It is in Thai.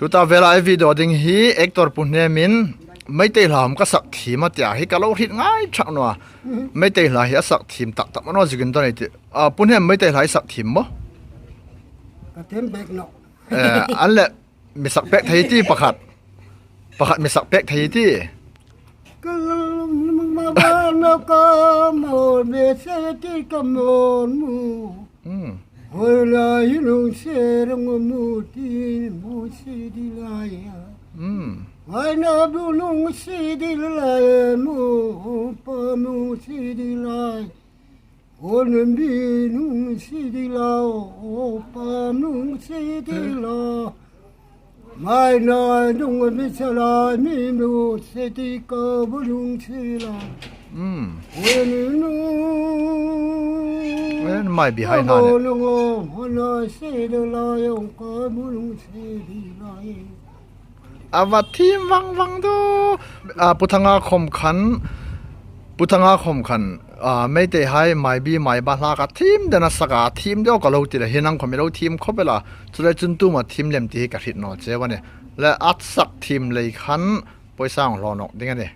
tu ta vela ai video ding hi actor punne min mai te lam ka sak thi ma tia hi ka lo hit ngai thak no mai te la hi sak thim tak tak no jigin to nei ti punne mai te lai sak thim mo กระเทียมเบกเนาะ อันละมีสักแป๊กไทยที่ประคัดมีสักแป๊กไทยที่ ก็มึงมาบ้านเราก็มาเบสที่กำนนมู เวลาอยู่ลงเสรงมูที่มูสีดีลายไว้นาดูลงสีดีลายมูปามูสีดีลายคนบีนุ่งสีดีลาโอปานุ่งสีดีลาไม่นายนุ่งมิสลามีมูสีดีกบลุงสีลาเวนนุ่ง ไม่บีให้นานว่าทีมวังดูปุถงาคมขันไม่ได้ให้ไม่บีไม่บ้าลากทีมเดนสกาทีมเดียวก็เราติดเห็นนั่งคนไม่เราทีมเขาไปละสุดท้ายจนตัวมาทีมเล่มที่กับหินนอเจ้าวันนี้และอัดสักทีมเลยขันไปสร้างรอนกได้ไงเนี่ย